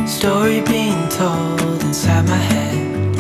Story being told inside my head.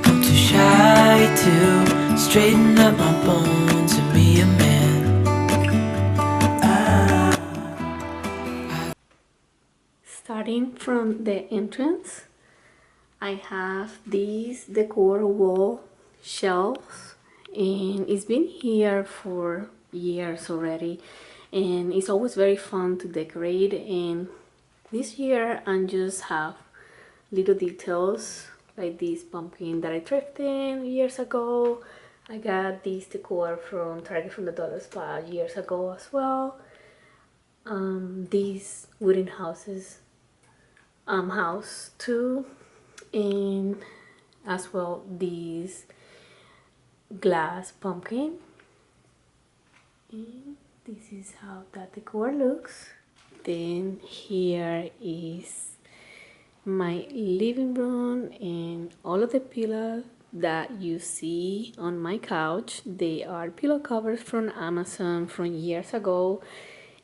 I'm too shy to straighten up my bones and be a man. Starting from the entrance, I have these decor wall shelves, and it's been here for years already, and it's always very fun to decorate. And this year I just have little details like this pumpkin that I thrifted years ago. I got this decor from Target from the dollar spot years ago as well. These wooden house too, and as well these glass pumpkin, and this is how that decor looks. Then here is my living room, and all of the pillows that you see on my couch, they are pillow covers from Amazon from years ago.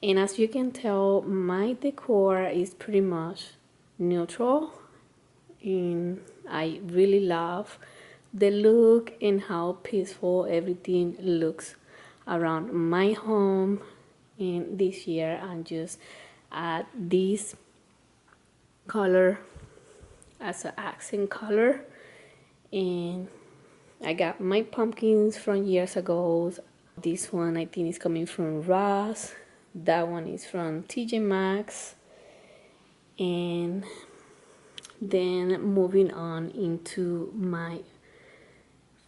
And as you can tell, my decor is pretty much neutral, and I really love the look and how peaceful everything looks around my home. And this year I just add this color as an accent color, and I got my pumpkins from years ago. This one I think is coming from Ross, that one is from TJ Maxx. And then moving on into my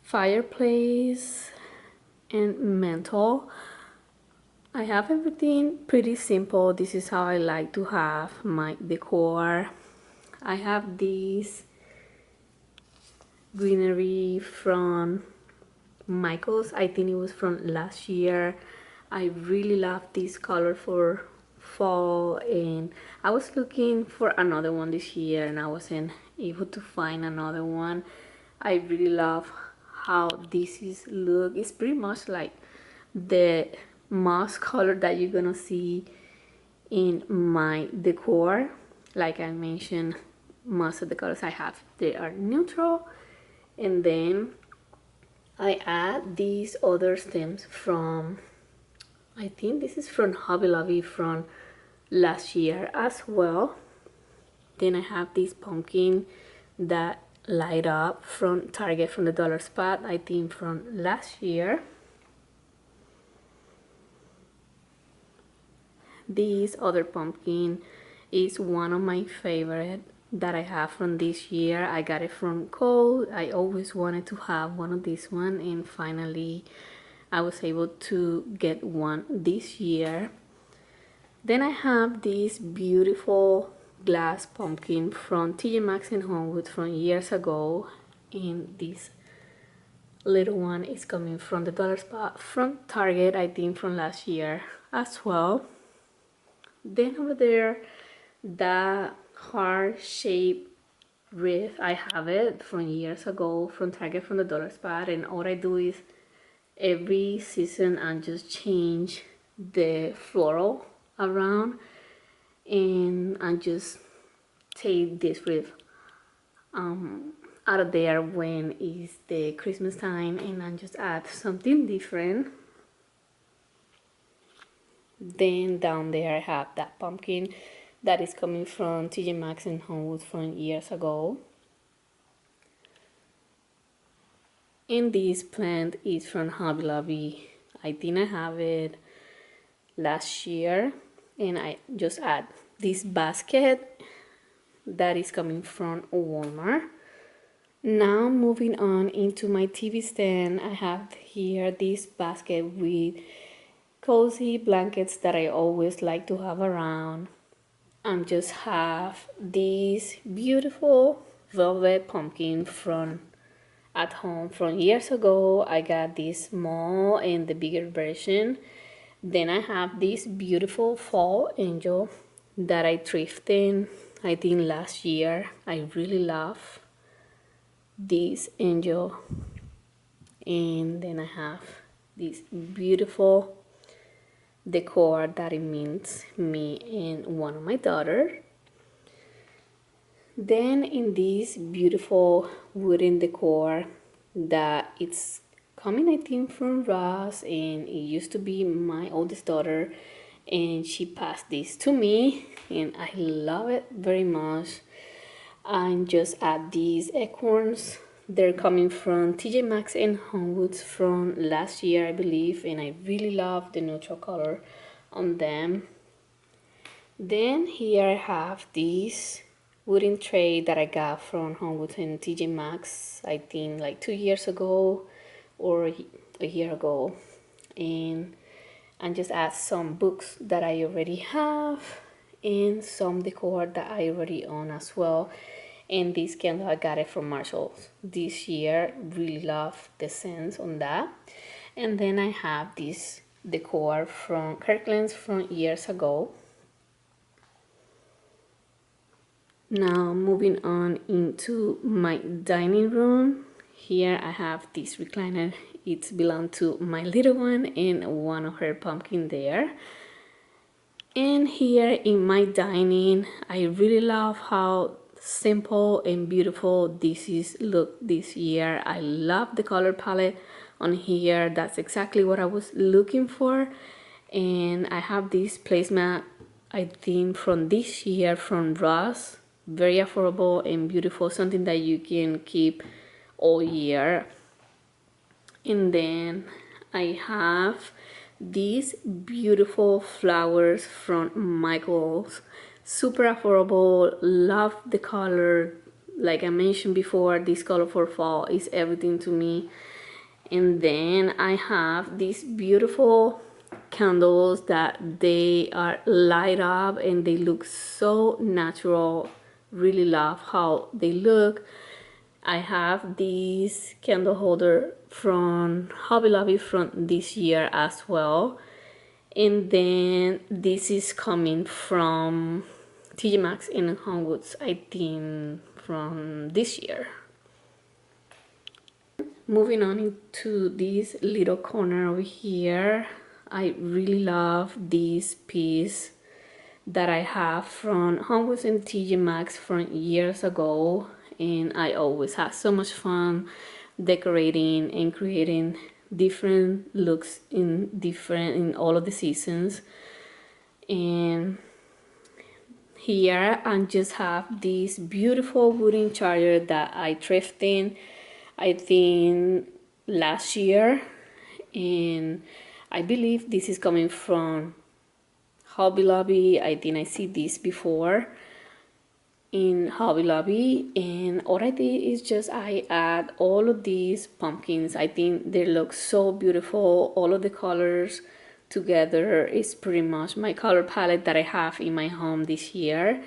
fireplace and mantle, I have everything pretty simple. This is how I like to have my decor. I have this greenery from Michael's. I think it was from last year. I really love this color for fall, and I was looking for another one this year and I wasn't able to find another one. I really love how this is look. It's pretty much like the moss color that you're gonna see in my decor. Like I mentioned, most of the colors I have, they are neutral. And then I add these other stems from, I think this is from Hobby Lobby from last year as well. Then I have this pumpkin that light up from Target from the dollar spot, I think from last year. This other pumpkin is one of my favorite that I have from this year. I got it from Kohl's. I always wanted to have one of this one, and finally I was able to get one this year. Then I have this beautiful glass pumpkin from TJ Maxx and Homewood from years ago, and this little one is coming from the dollar spot from Target, I think from last year as well. Then over there, that heart-shaped wreath, I have it from years ago from Target from the dollar spot, and all I do is every season I just change the floral around, and I just take this wreath out of there when it's the Christmas time, and I just add something different. Then down there I have that pumpkin that is coming from TJ Maxx and Homewood from years ago. And this plant is from Hobby Lobby. I think I have it last year, and I just add this basket that is coming from Walmart. Now moving on into my TV stand, I have here this basket with cozy blankets that I always like to have around. I just have this beautiful velvet pumpkin from at home from years ago. I got this small and the bigger version. Then I have this beautiful fall angel that I thrifted, I think last year. I really love this angel. And then I have this beautiful decor that it means me and one of my daughters. Then in this beautiful wooden decor that it's coming, I think, from Ross, and it used to be my oldest daughter, and she passed this to me, and I love it very much. And just add these acorns. They're coming from TJ Maxx and Homewoods from last year, I believe, and I really love the neutral color on them. Then here I have this wooden tray that I got from Homewoods and TJ Maxx, I think like 2 years ago or a year ago. And just add some books that I already have and some decor that I already own as well. And this candle, I got it from Marshalls this year. Really love the scents on that. And then I have this decor from Kirkland's from years ago. Now moving on into my dining room. Here I have this recliner. It's belonged to my little one and one of her pumpkin there. And here in my dining, I really love how simple and beautiful this is look this year. I love the color palette on here. That's exactly what I was looking for. And I have this placemat, I think, from this year from Ross. Very affordable and beautiful, something that you can keep all year. And then I have these beautiful flowers from Michael's. Super affordable, love the color. Like I mentioned before, this color for fall is everything to me. And then I have these beautiful candles that they are light up and they look so natural. Really love how they look. I have this candle holder from Hobby Lobby from this year as well. And then this is coming from TJ Maxx and Homewoods, I think, from this year. Moving on into this little corner over here, I really love this piece that I have from Homewoods and TJ Maxx from years ago, and I always have so much fun decorating and creating different looks in all of the seasons. And here I just have this beautiful wooden charger that I thrifted, I think, last year, and I believe this is coming from Hobby Lobby. I think I see this before in Hobby Lobby, and all I did is just I add all of these pumpkins. I think they look so beautiful. All of the colors together is pretty much my color palette that I have in my home this year.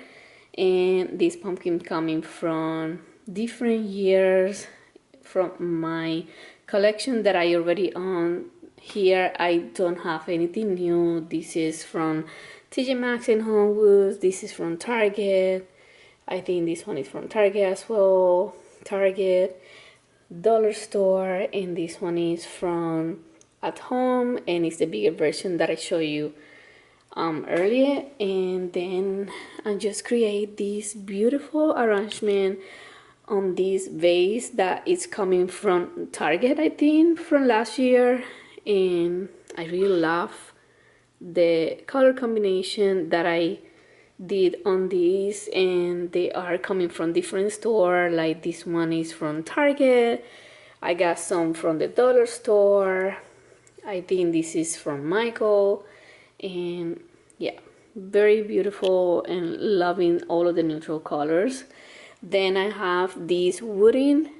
And this pumpkin coming from different years from my collection that I already own. Here I don't have anything new. This is from TJ Maxx and Homewoods. This is from Target. I think this one is from Target as well. Target, Dollar Store, and this one is from At Home, and it's the bigger version that I showed you earlier. And then I just create this beautiful arrangement on this vase that is coming from Target, I think, from last year. And I really love the color combination that I did on these, and they are coming from different store. Like this one is from Target. I got some from the dollar store. I think this is from Michael. And yeah, very beautiful and loving all of the neutral colors. Then I have this wooden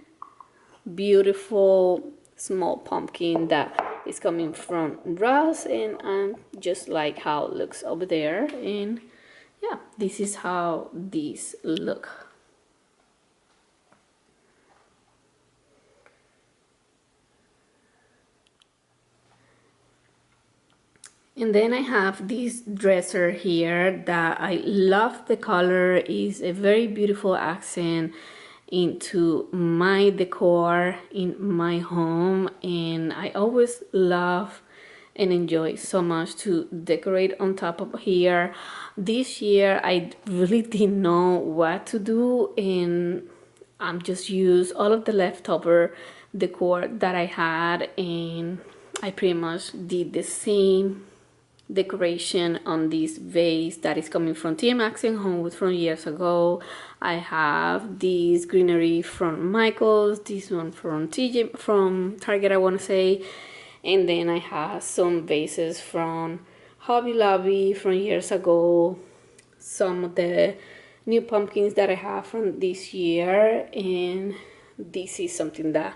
beautiful small pumpkin that is coming from Ross, and I just like how it looks over there. And yeah, this is how these look. And then I have this dresser here that I love. The color is a very beautiful accent into my decor in my home, and I always love and enjoy so much to decorate on top of here. This year I really didn't know what to do, and I'm just use all of the leftover decor that I had, and I pretty much did the same decoration on this vase that is coming from TJ Maxx and Homewood from years ago. I have this greenery from Michael's, this one from from Target, I want to say, and then I have some vases from Hobby Lobby from years ago, some of the new pumpkins that I have from this year, and this is something that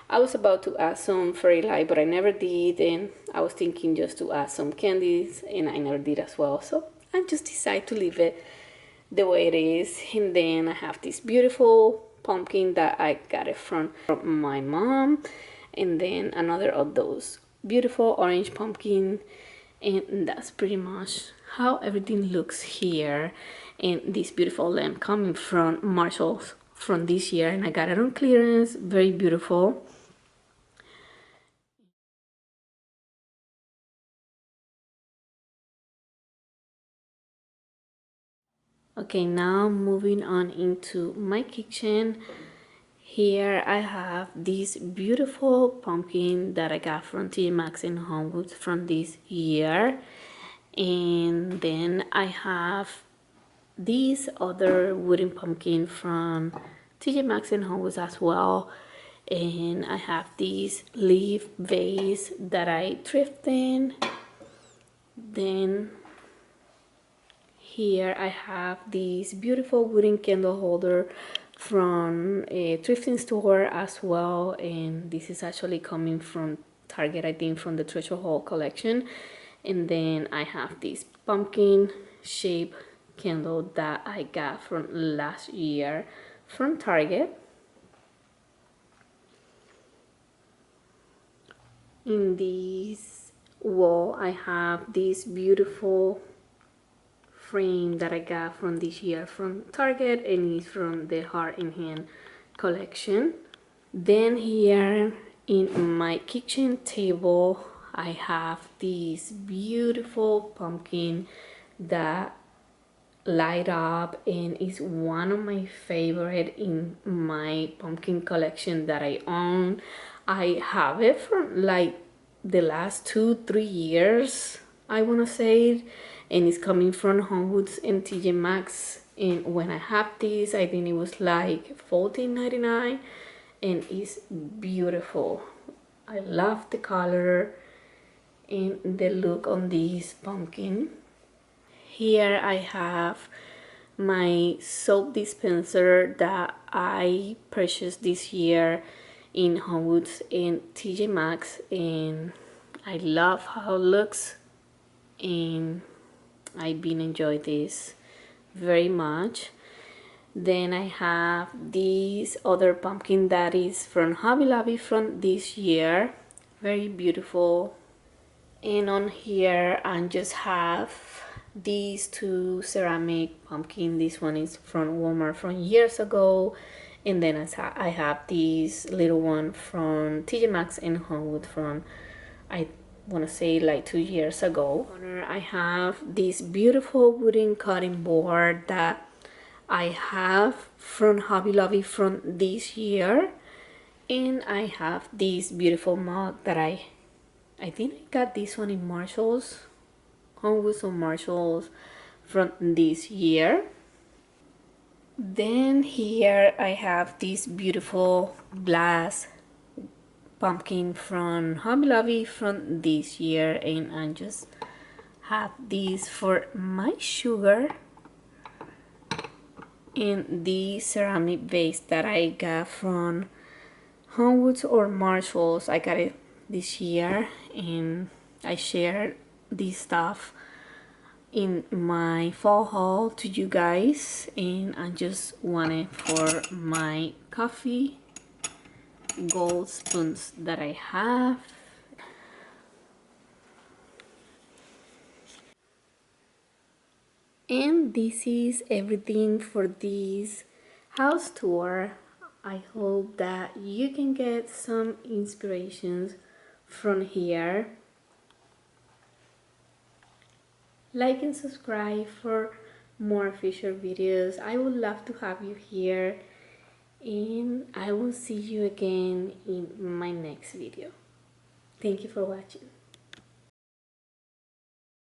I was about to add some fairy light, but I never did, and I was thinking just to add some candies, and I never did as well, so I just decided to leave it the way it is. And then I have this beautiful pumpkin that I got it from my mom, and then another of those beautiful orange pumpkin, and that's pretty much how everything looks here. And this beautiful lamp coming from Marshall's from this year, and I got it on clearance, very beautiful. Okay, now moving on into my kitchen. Here I have this beautiful pumpkin that I got from TJ Maxx and Homewood from this year. And then I have this other wooden pumpkin from TJ Maxx and Homewood as well. And I have this leaf vase that I thrifted. Then here I have this beautiful wooden candle holder from a thrifting store as well, and this is actually coming from Target, I think, from the Treasure Haul collection. And then I have this pumpkin shaped candle that I got from last year from Target. In this wall I have this beautiful frame that I got from this year from Target, and it's from the Heart in Hand collection. Then here in my kitchen table I have this beautiful pumpkin that light up, and is one of my favorite in my pumpkin collection that I own. I have it for like the last 2-3 years, I want to say, and it's coming from Homewoods and TJ Maxx. And when I have this, I think it was like $14.99, and it's beautiful. I love the color and the look on this pumpkin. Here I have my soap dispenser that I purchased this year in Homewoods and TJ Maxx, and I love how it looks, and I've been enjoying this very much. Then I have this other pumpkin that is from Hobby Lobby from this year, very beautiful. And on here I just have these two ceramic pumpkin. This one is from Walmart from years ago, and then I have this little one from TJ Maxx and Homewood from, I want to say, like 2 years ago. I have this beautiful wooden cutting board that I have from Hobby Lobby from this year, and I have this beautiful mug that I think I got this one in Marshall's, Homewoods or Marshall's from this year. Then here I have this beautiful glass pumpkin from Hobby Lobby from this year, and I just have this for my sugar. And the ceramic vase that I got from Homewoods or Marshalls, I got it this year, and I shared this stuff in my fall haul to you guys, and I just want it for my coffee gold spoons that I have. And this is everything for this house tour. I hope that you can get some inspirations from here. like and subscribe for more future videos. I would love to have you here, and I will see you again in my next video. Thank you for watching.